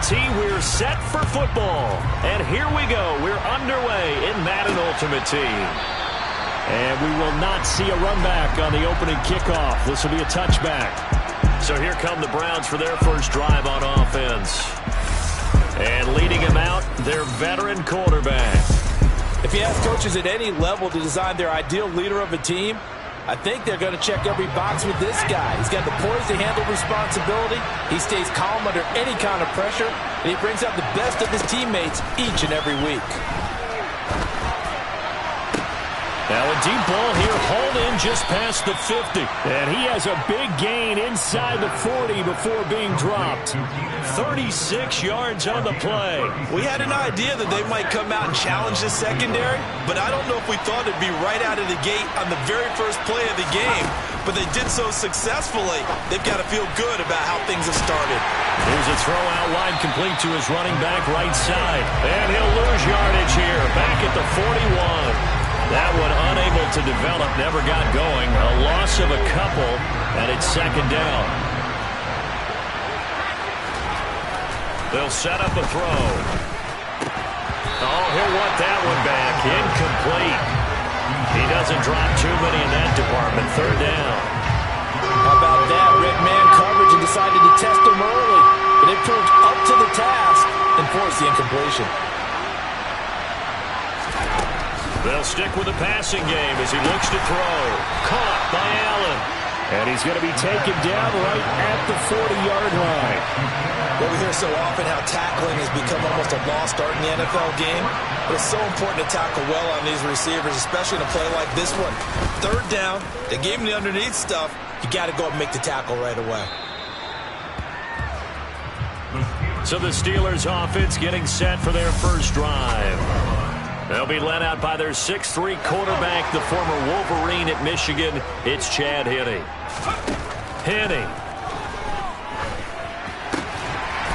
TNT, we're set for football. And here we go. We're underway in Madden Ultimate Team. And we will not see a run back on the opening kickoff. This will be a touchback. So here come the Browns for their first drive on offense. And leading him out, their veteran quarterback. If you ask coaches at any level to design their ideal leader of a team, I think they're going to check every box with this guy. He's got the poise to handle responsibility. He stays calm under any kind of pressure, and he brings out the best of his teammates each and every week. Now a deep ball here, hauled in just past the 50. And he has a big gain inside the 40 before being dropped. 36 yards on the play. We had an idea that they might come out and challenge the secondary, but I don't know if we thought it'd be right out of the gate on the very first play of the game. But they did so successfully. They've got to feel good about how things have started. Here's a throw out wide, complete to his running back right side. And he'll lose yardage here, back at the 41. That one unable to develop, never got going. A loss of a couple, and it's second down. They'll set up a throw. Oh, he'll want that one back. Incomplete. He doesn't drop too many in that department. Third down. How about that? Red man coverage and decided to test him early. But it proved up to the task and forced the incompletion. They'll stick with the passing game as he looks to throw. Caught by Allen. And he's going to be taken down right at the 40-yard line. Well, we hear so often how tackling has become almost a lost art in the NFL game. But it's so important to tackle well on these receivers, especially in a play like this one. Third down, they gave him the underneath stuff. You got to go and make the tackle right away. So the Steelers offense getting set for their first drive. They'll be led out by their 6'3" quarterback, the former Wolverine at Michigan. It's Chad Henne. Henne.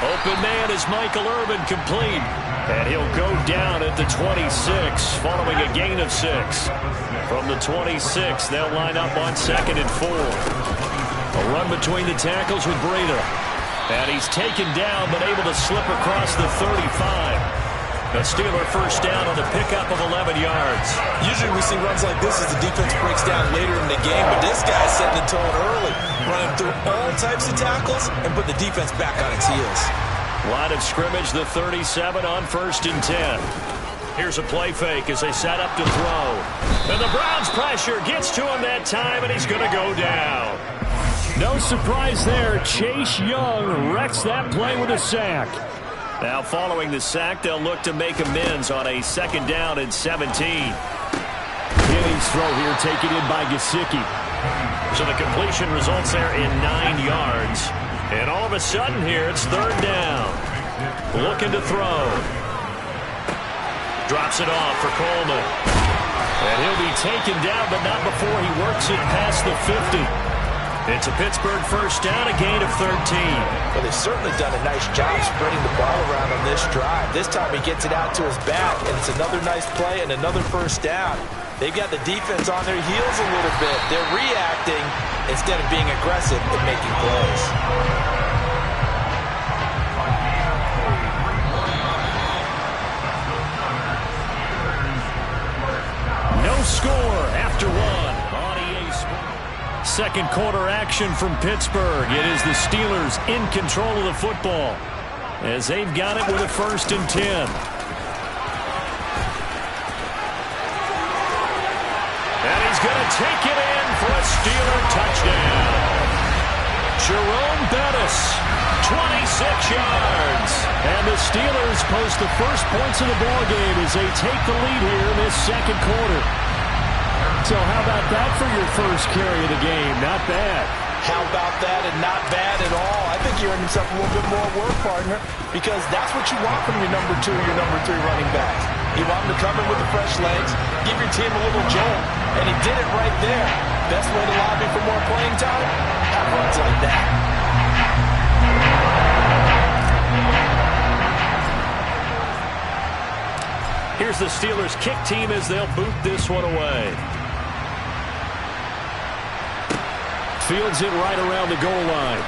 Open man is Michael Irvin, complete. And he'll go down at the 26, following a gain of 6. From the 26, they'll line up on 2nd and 4. A run between the tackles with Breida. And he's taken down, but able to slip across the 35. A Steeler first down on the pickup of 11 yards. Usually we see runs like this as the defense breaks down later in the game, but this guy's setting the tone early, running through all types of tackles and put the defense back on its heels. Line of scrimmage, the 37 on 1st and 10. Here's a play fake as they set up to throw. And the Browns pressure gets to him that time, and he's going to go down. No surprise there. Chase Young wrecks that play with a sack. Now following the sack, they'll look to make amends on a 2nd down and 17. Henne's throw here taken in by Gesicki. So the completion results there in 9 yards. And all of a sudden here, it's 3rd down. Looking to throw. Drops it off for Coleman. And he'll be taken down, but not before he works it past the 50. It's a Pittsburgh first down, a gain of 13. Well, they've certainly done a nice job spreading the ball around on this drive. This time he gets it out to his back, and it's another nice play and another first down. They've got the defense on their heels a little bit. They're reacting instead of being aggressive and making plays. No score after one on EA Sports. Second quarter action from Pittsburgh. It is the Steelers in control of the football as they've got it with a 1st and 10. And he's going to take it in for a Steeler touchdown. Jerome Bettis, 26 yards. And the Steelers post the first points of the ballgame as they take the lead here in this second quarter. So how about that for your first carry of the game? Not bad. How about that, and not bad at all? I think you earned himself a little bit more work, partner, because that's what you want from your number 2 or your number 3 running backs. You want him to come in with the fresh legs, give your team a little jolt, and he did it right there. Best way to lobby for more playing time? Have runs like that. Here's the Steelers kick team as they'll boot this one away. Fields it right around the goal line.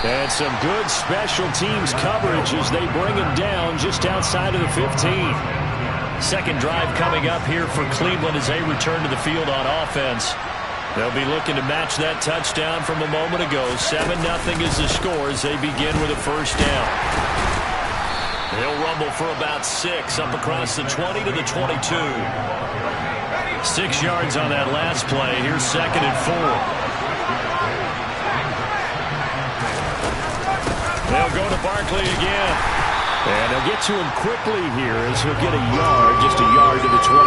And some good special teams coverage as they bring him down just outside of the 15. Second drive coming up here for Cleveland as they return to the field on offense. They'll be looking to match that touchdown from a moment ago. 7-0 is the score as they begin with a first down. He'll rumble for about 6 up across the 20 to the 22. 6 yards on that last play. Here's 2nd and 4. They'll go to Barkley again. And they'll get to him quickly here as he'll get a yard, just a yard to the 22.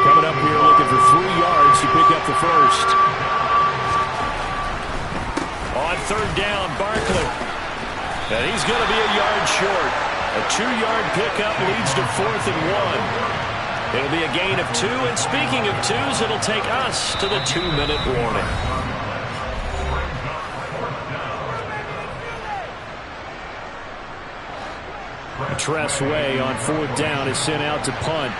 Coming up here looking for 3 yards to pick up the first. On 3rd down, Barkley. And he's going to be a yard short. A 2-yard pickup leads to 4th and 1. It'll be a gain of 2. And speaking of 2s, it'll take us to the 2-minute warning. Tress Way on 4th down is sent out to punt.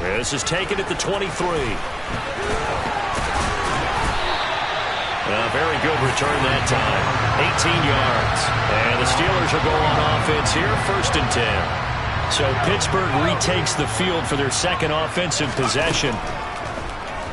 This is taken at the 23. A very good return that time. 18 yards. And the Steelers will go on offense here, 1st and 10. So Pittsburgh retakes the field for their second offensive possession.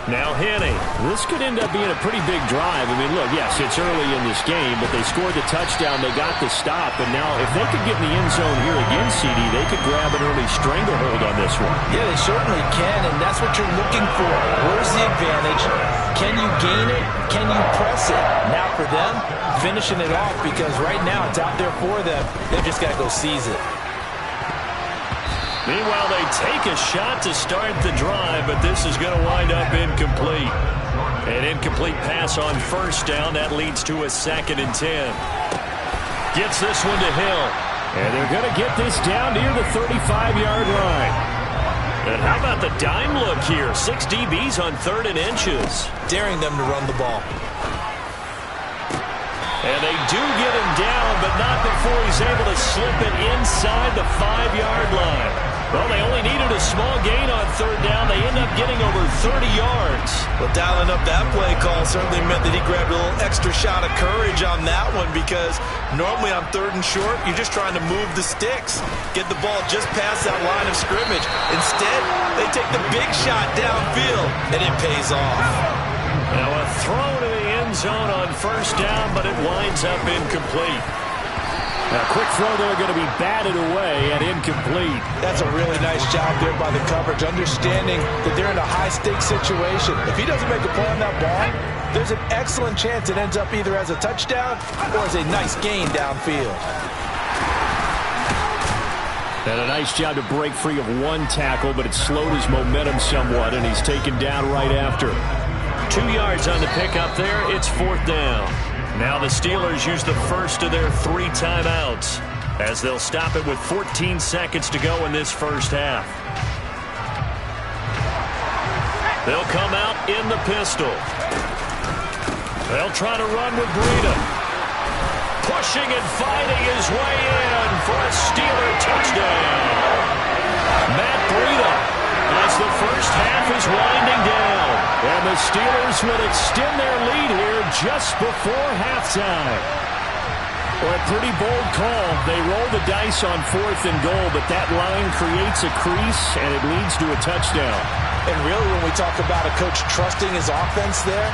Now Henne. This could end up being a pretty big drive. I mean, look, yes, it's early in this game, but they scored the touchdown. They got the stop. And now if they could get in the end zone here again, CD, they could grab an early stranglehold on this one. Yeah, they certainly can, and that's what you're looking for. Where's the advantage? Can you gain it? Can you press it? Now for them, finishing it off, because right now it's out there for them. They've just got to go seize it. Meanwhile, they take a shot to start the drive, but this is going to wind up incomplete. An incomplete pass on 1st down. That leads to a 2nd and 10. Gets this one to Hill. And they're going to get this down near the 35-yard line. And how about the dime look here? 6 DBs on 3rd and inches. Daring them to run the ball. And they do get him down, but not before he's able to slip it inside the 5-yard line. Well, they only needed a small gain on 3rd down. They end up getting over 30 yards. Well, dialing up that play call certainly meant that he grabbed a little extra shot of courage on that one, because normally on 3rd and short, you're just trying to move the sticks, get the ball just past that line of scrimmage. Instead, they take the big shot downfield, and it pays off. Now a throw to the end zone on 1st down, but it winds up incomplete. Now, quick throw there, going to be batted away and incomplete. That's a really nice job there by the coverage, understanding that they're in a high-stakes situation. If he doesn't make a play on that ball, there's an excellent chance it ends up either as a touchdown or as a nice gain downfield. And a nice job to break free of one tackle, but it slowed his momentum somewhat, and he's taken down right after. 2 yards on the pickup there. It's 4th down. Now the Steelers use the first of their 3 timeouts as they'll stop it with 14 seconds to go in this first half. They'll come out in the pistol. They'll try to run with Breida. Pushing and fighting his way in for a Steeler touchdown. Matt Breida as the first half is winding down. And the Steelers will extend their lead here just before halftime. Well, a pretty bold call. They roll the dice on 4th and goal, but that line creates a crease, and it leads to a touchdown. And really, when we talk about a coach trusting his offense there,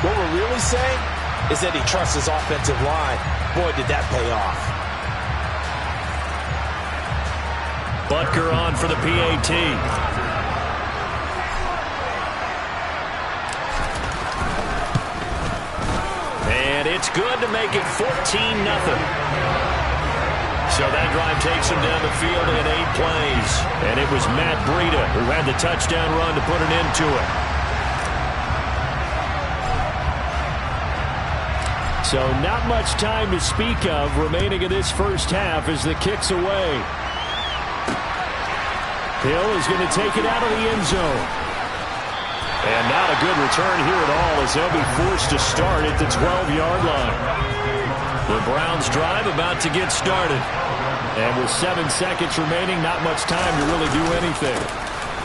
what we're really saying is that he trusts his offensive line. Boy, did that pay off. Butker on for the PAT. And it's good to make it 14-0. So that drive takes him down the field in 8 plays. And it was Matt Breida who had the touchdown run to put an end to it. So not much time to speak of remaining in this first half as the kick's away. Hill is going to take it out of the end zone. And not a good return here at all as they'll be forced to start at the 12-yard line. The Browns drive about to get started. And with 7 seconds remaining, not much time to really do anything.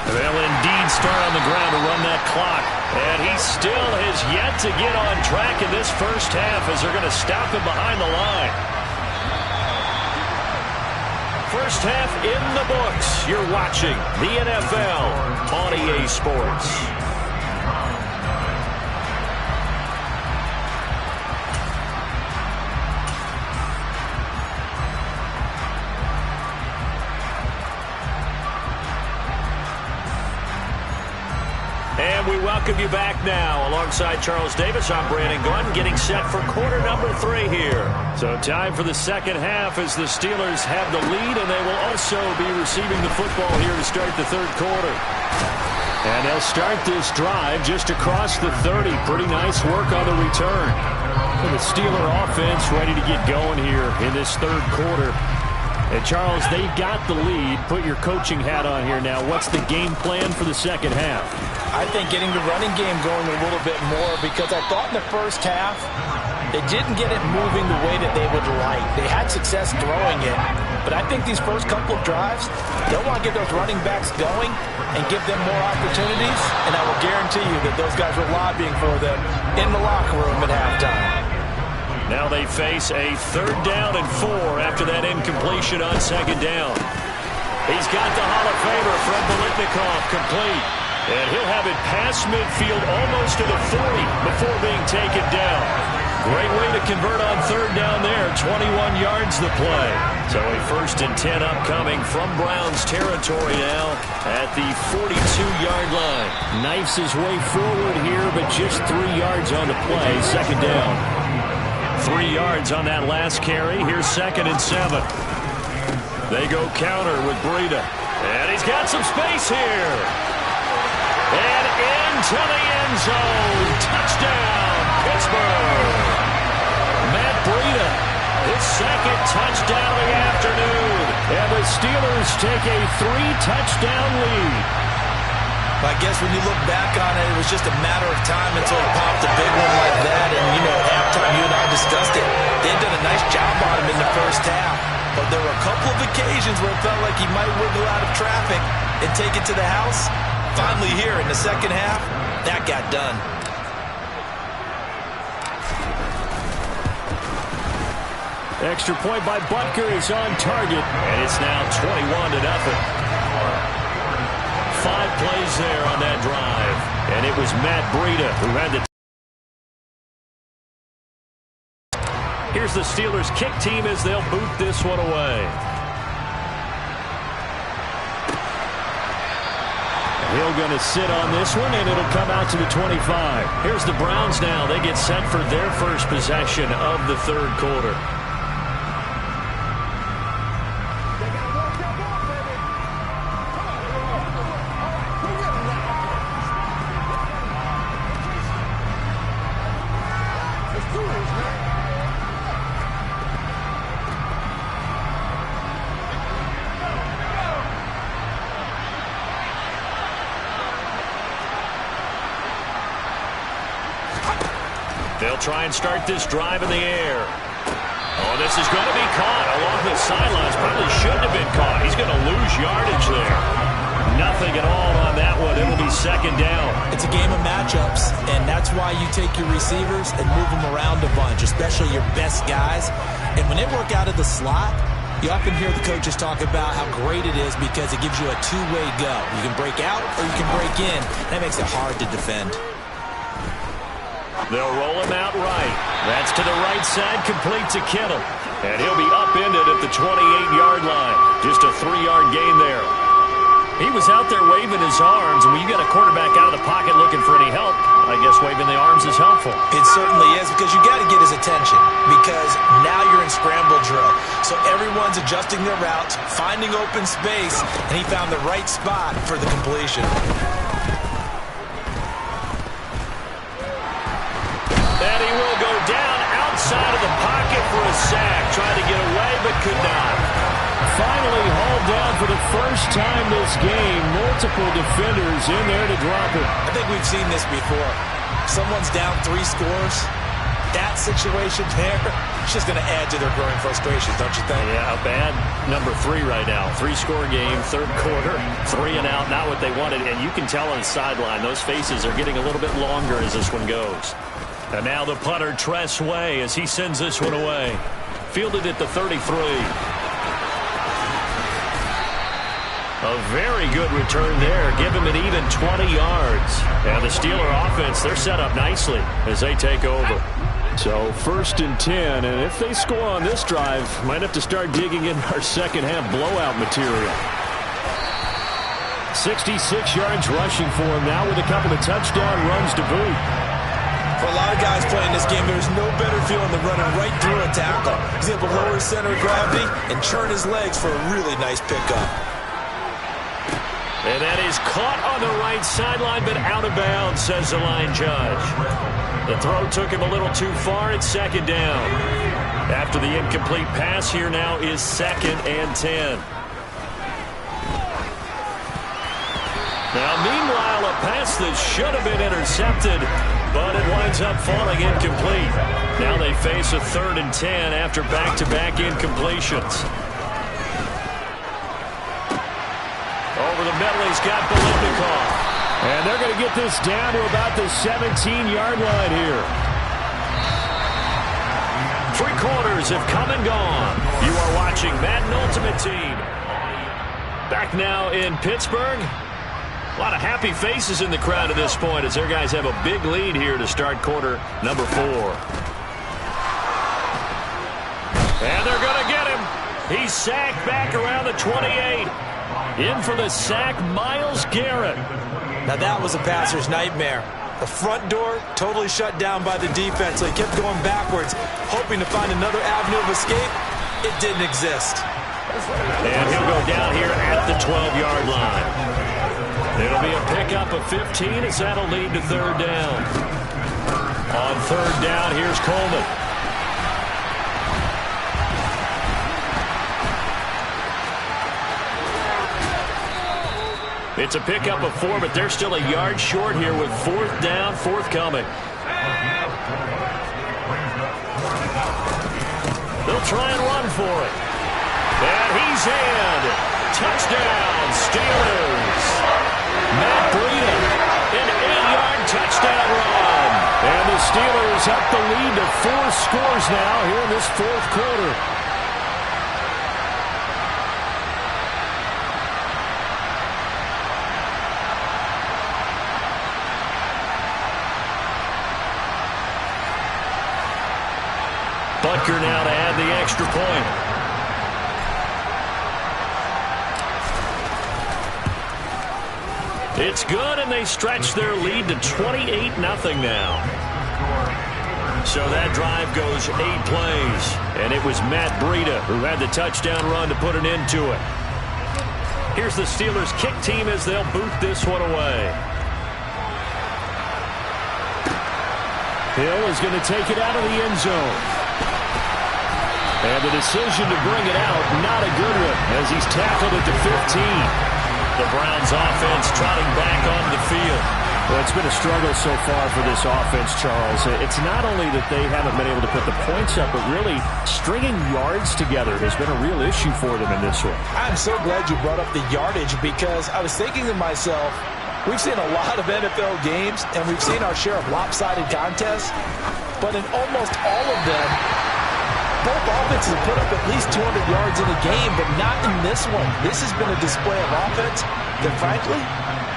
They'll indeed start on the ground to run that clock. And he still has yet to get on track in this first half as they're going to stop him behind the line. First half in the books. You're watching the NFL on EA Sports. And we welcome you back now. Alongside Charles Davis, I'm Brandon Gordon, getting set for quarter number 3 here. So time for the second half as the Steelers have the lead, and they will also be receiving the football here to start the third quarter. And they'll start this drive just across the 30. Pretty nice work on the return. And the Steeler offense ready to get going here in this third quarter. And Charles, they've got the lead. Put your coaching hat on here now. What's the game plan for the second half? I think getting the running game going a little bit more, because I thought in the first half they didn't get it moving the way that they would like. They had success throwing it, but I think these first couple of drives, they'll want to get those running backs going and give them more opportunities, and I will guarantee you that those guys were lobbying for them in the locker room at halftime. Now they face a 3rd down and 4 after that incompletion on 2nd down. He's got the Hall of Famer from Biletnikoff complete. And he'll have it past midfield almost to the 40 before being taken down. Great way to convert on 3rd down there. 21 yards the play. So a 1st and 10 upcoming from Browns territory now at the 42-yard line. Knifes his way forward here, but just 3 yards on the play. 2nd down. 3 yards on that last carry. Here's 2nd and 7. They go counter with Breida. And he's got some space here. And into the end zone. Touchdown, Pittsburgh. Matt Breida, his 2nd touchdown of the afternoon. And the Steelers take a 3-touchdown lead. I guess when you look back on it, it was just a matter of time until he popped a big one like that. And, you know, at halftime, you and I discussed it. They had done a nice job on him in the first half. But there were a couple of occasions where it felt like he might wiggle out of traffic and take it to the house. Finally here in the second half, that got done. Extra point by Butker is on target, and it's now 21-0. 5 plays there on that drive, and it was Matt Breida who had the... Here's the Steelers kick team as they'll boot this one away. Hill going to sit on this one, and it'll come out to the 25. Here's the Browns now. They get set for their first possession of the third quarter. They'll try and start this drive in the air. Oh, this is going to be caught along the sidelines. Probably shouldn't have been caught. He's going to lose yardage there. Nothing at all on that one. It'll be 2nd down. It's a game of matchups, and that's why you take your receivers and move them around a bunch, especially your best guys. And when they work out of the slot, you often hear the coaches talk about how great it is because it gives you a two-way go. You can break out or you can break in. That makes it hard to defend. They'll roll him out right. That's to the right side, complete to Kittle. And he'll be upended at the 28-yard line. Just a 3-yard gain there. He was out there waving his arms, and when you got a quarterback out of the pocket looking for any help, I guess waving the arms is helpful. It certainly is, because you got to get his attention, because now you're in scramble drill. So everyone's adjusting their routes, finding open space, and he found the right spot for the completion. And he will go down outside of the pocket for a sack. Tried to get away, but could not. Finally hauled down for the first time this game. Multiple defenders in there to drop it. I think we've seen this before. Someone's down 3 scores. that situation there, it's just going to add to their growing frustrations, don't you think? Yeah, a bad number 3 right now. 3-score game, third quarter, 3 and out, not what they wanted. And you can tell on the sideline, those faces are getting a little bit longer as this one goes. And now the punter, Tress Way, as he sends this one away. Fielded at the 33. A very good return there. Give him an even 20 yards. And the Steeler offense, they're set up nicely as they take over. So 1st and 10, and if they score on this drive, might have to start digging in our second half blowout material. 66 yards rushing for him now with a couple of touchdown runs to boot. For a lot of guys playing this game, there's no better feeling than running right through a tackle. He's able to lower his center of gravity and churn his legs for a really nice pickup. And that is caught on the right sideline, but out of bounds, says the line judge. The throw took him a little too far. It's 2nd down. After the incomplete pass, here now is 2nd and 10. Now, meanwhile, a pass that should have been intercepted, but it winds up falling incomplete. Now they face a 3rd and 10 after back-to-back incompletions. Over the middle, he's got Biletnikoff. And they're going to get this down to about the 17-yard line here. 3 quarters have come and gone. You are watching Madden Ultimate Team. Back now in Pittsburgh. A lot of happy faces in the crowd at this point as their guys have a big lead here to start quarter number 4. And they're going to get him. He's sacked back around the 28. In for the sack, Myles Garrett. Now that was a passer's nightmare. The front door totally shut down by the defense, so he kept going backwards, hoping to find another avenue of escape. It didn't exist. And he'll go down here at the 12-yard line. It'll be a pickup of 15 as that'll lead to 3rd down. On 3rd down, here's Coleman. It's a pickup of 4, but they're still a yard short here with 4th down, forthcoming. They'll try and run for it. And he's in. Touchdown, Steelers. Matt Breida, an 8-yard touchdown run. And the Steelers up the lead to 4 scores now here in this 4th quarter. Butker now to add the extra point. It's good, and they stretch their lead to 28-0 now. So that drive goes 8 plays, and it was Matt Breida who had the touchdown run to put an end to it. Here's the Steelers kick team as they'll boot this one away. Hill is going to take it out of the end zone. And the decision to bring it out, not a good one, as he's tackled at the 15. The Browns offense trotting back onto the field. Well, it's been a struggle so far for this offense, Charles. It's not only that they haven't been able to put the points up, but really stringing yards together has been a real issue for them in this one. I'm so glad you brought up the yardage, because I was thinking to myself, we've seen a lot of NFL games, and we've seen our share of lopsided contests, but in almost all of them, both offenses have put up at least 200 yards in a game, but not in this one. This has been a display of offense that, frankly,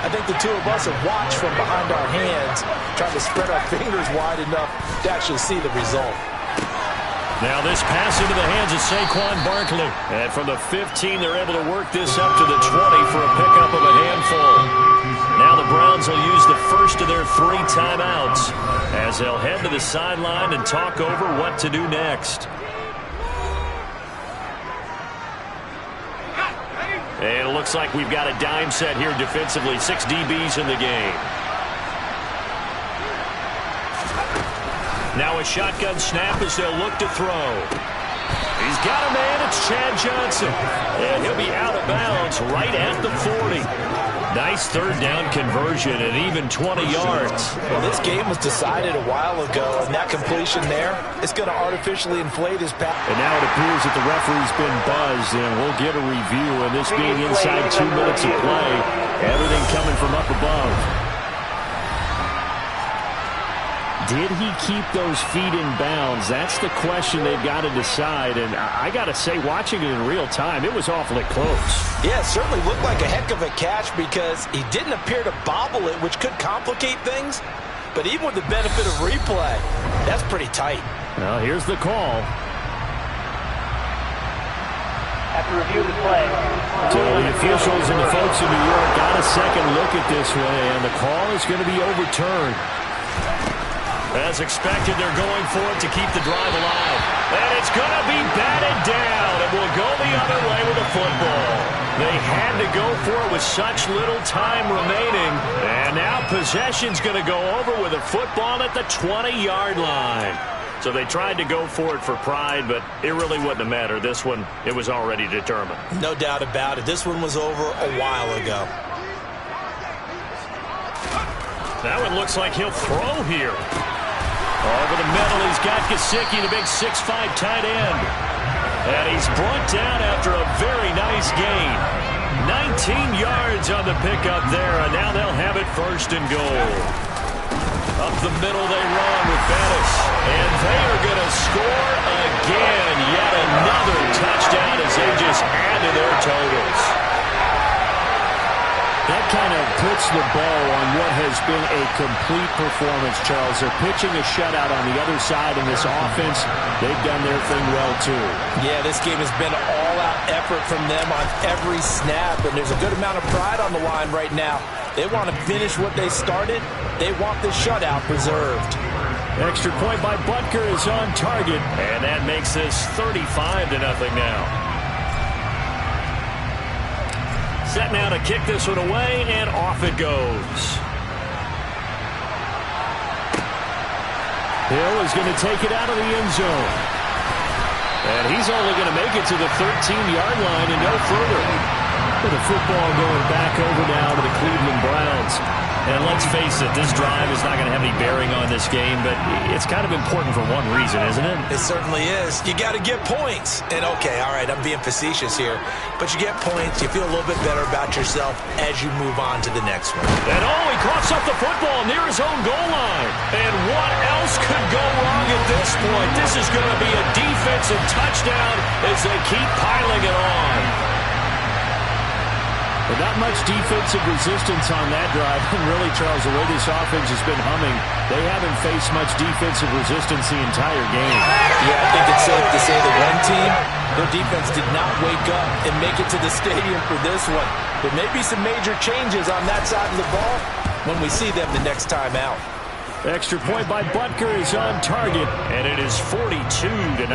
I think the two of us have watched from behind our hands, trying to spread our fingers wide enough to actually see the result. Now this pass into the hands of Saquon Barkley. And from the 15, they're able to work this up to the 20 for a pickup of a handful. Now the Browns will use the first of their 3 timeouts as they'll head to the sideline and talk over what to do next. And it looks like we've got a dime set here defensively. 6 DBs in the game. Now a shotgun snap as they'll look to throw. He's got a man. It's Chad Johnson. And he'll be out of bounds right at the 40. Nice third down conversion and even 20 yards. Well, this game was decided a while ago, and that completion there is going to artificially inflate his pass. And now it appears that the referee's been buzzed, and we'll get a review. And this being inside 2 minutes of play, everything coming from up above. Did he keep those feet in bounds? That's the question they've got to decide. And I got to say, watching it in real time, it was awfully close. Yeah, it certainly looked like a heck of a catch because he didn't appear to bobble it, which could complicate things. But even with the benefit of replay, that's pretty tight. Well, here's the call. After review the play. So the officials and the folks in New York got a second look at this way, and the call is going to be overturned. As expected, they're going for it to keep the drive alive. And it's going to be batted down. It will go the other way with the football. They had to go for it with such little time remaining. And now possession's going to go over with a football at the 20-yard line. So they tried to go for it for pride, but it really wouldn't have mattered. This one, it was already determined. No doubt about it. This one was over a while ago. Now it looks like he'll throw here. Over the middle, he's got Gesicki, the big 6'5" tight end. And he's brought down after a very nice gain. 19 yards on the pickup there, and now they'll have it first and goal. Up the middle they run with Bettis. And they are going to score again. Yet another touchdown as they just add to their totals. That kind of puts the bow on what has been a complete performance, Charles. They're pitching a shutout on the other side in this offense. They've done their thing well, too. Yeah, this game has been an all-out effort from them on every snap, and there's a good amount of pride on the line right now. They want to finish what they started. They want this shutout preserved. Extra point by Butker is on target. And that makes this 35-0 now. Set now to kick this one away, and off it goes. Hill is going to take it out of the end zone. And he's only going to make it to the 13-yard line and no further. With the football going back over now to the Cleveland Browns. And let's face it, this drive is not going to have any bearing on this game, but it's kind of important for one reason, isn't it? It certainly is. You got to get points. And, okay, all right, I'm being facetious here. But you get points, you feel a little bit better about yourself as you move on to the next one. And, he coughs up the football near his own goal line. And what else could go wrong at this point? This is going to be a defensive touchdown as they keep piling it on. But not much defensive resistance on that drive. And really, Charles, the way this offense has been humming, they haven't faced much defensive resistance the entire game. Yeah, I think it's safe to say that one team, their defense did not wake up and make it to the stadium for this one. There may be some major changes on that side of the ball when we see them the next time out. Extra point by Butker is on target. And it is 42-0.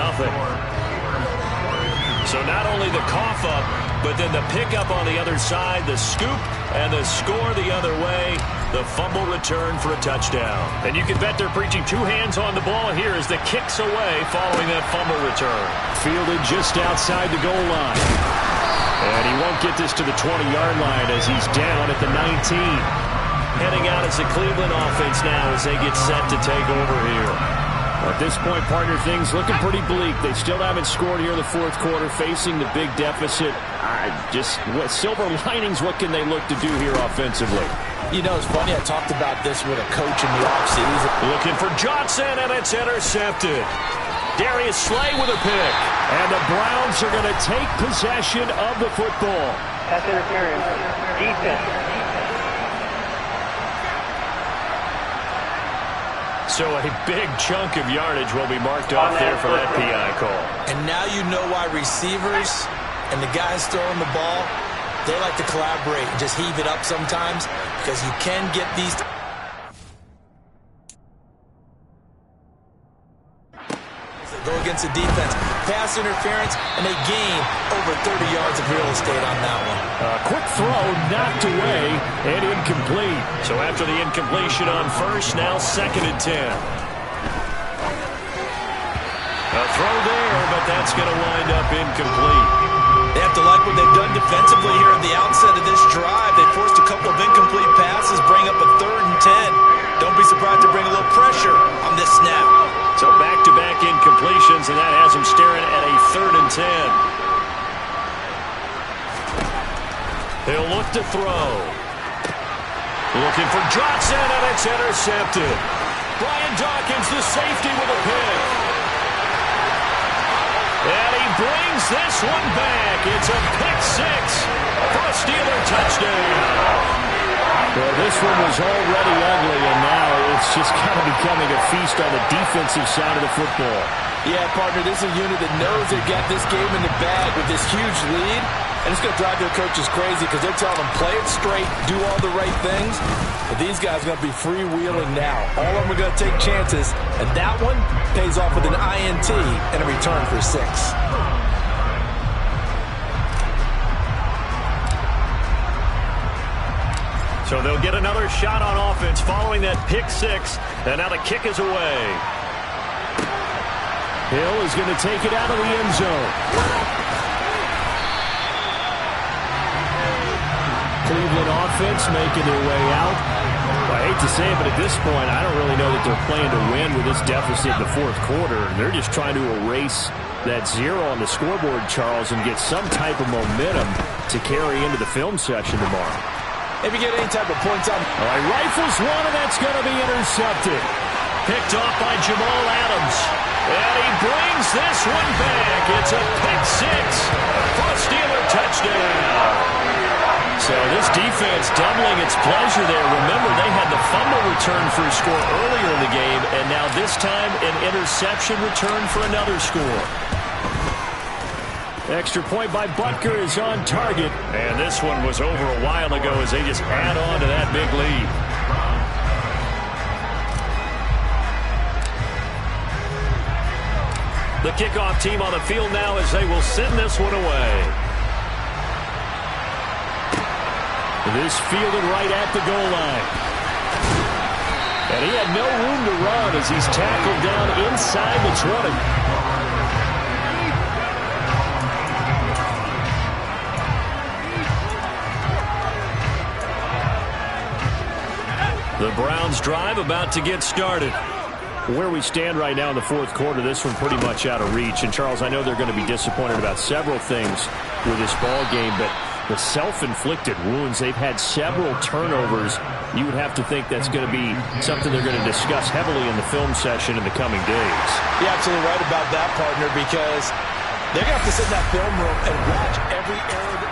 So not only the cough up, but then the pickup on the other side, the scoop, and the score the other way, the fumble return for a touchdown. And you can bet they're preaching two hands on the ball here as the kick's away following that fumble return. Fielded just outside the goal line. And he won't get this to the 20-yard line as he's down at the 19. Heading out as the Cleveland offense now as they get set to take over here. At this point, partner, things looking pretty bleak. They still haven't scored here in the fourth quarter, facing the big deficit. Silver linings, what can they look to do here offensively? You know, it's funny, I talked about this with a coach in the offseason. Looking for Johnson, and it's intercepted. Darius Slay with a pick. And the Browns are going to take possession of the football. Pass interference. Defense. So a big chunk of yardage will be marked off there for that PI call. And now you know why receivers and the guys throwing the ball, they like to collaborate and just heave it up sometimes because you can get these. Go against the defense, pass interference, and they gain over 30 yards of real estate on that one. Quick throw, knocked away, and incomplete. So after the incompletion on first, now 2nd and 10. A throw there, but but that's going to wind up incomplete. They have to like what they've done defensively here at the outset of this drive. They forced a couple of incomplete passes, bring up a 3rd and 10. Don't be surprised to bring a little pressure on this snap. So back-to-back incompletions, and that has them staring at a 3rd and 10. He'll look to throw. Looking for Johnson, and it's intercepted. Brian Dawkins, the safety, with a pick. And he brings this one back. It's a pick 6 for a Steeler touchdown. Well, this one was already ugly, and now it's just kind of becoming a feast on the defensive side of the football. Yeah, partner, this is a unit that knows they've got this game in the bag with this huge lead, and it's going to drive their coaches crazy because they're telling them, play it straight, do all the right things. But these guys are going to be freewheeling now. All of them are going to take chances, and that one pays off with an INT and a return for 6. So they'll get another shot on offense following that pick 6, and now the kick is away. Hill is going to take it out of the end zone. Cleveland offense making their way out. I hate to say it, but at this point, I don't really know that they're playing to win with this deficit in the 4th quarter. They're just trying to erase that 0 on the scoreboard, Charles, and get some type of momentum to carry into the film session tomorrow. If you get any type of points on... All right, rifles one, and that's going to be intercepted. Picked off by Jamal Adams. And he brings this one back. It's a pick 6 for a Steeler touchdown. So this defense doubling its pleasure there. Remember, they had the fumble return for a score earlier in the game, and now this time an interception return for another score. Extra point by Butker is on target. And this one was over a while ago as they just add on to that big lead. The kickoff team on the field now as they will send this one away. This fielded right at the goal line. And he had no room to run as he's tackled down inside the 20. The Browns drive about to get started. Where we stand right now in the 4th quarter, this one pretty much out of reach. And, Charles, I know they're going to be disappointed about several things with this ball game, but the self-inflicted wounds, they've had several turnovers. You would have to think that's going to be something they're going to discuss heavily in the film session in the coming days. You're absolutely right about that, partner, because they're going to have to sit in that film room and watch every error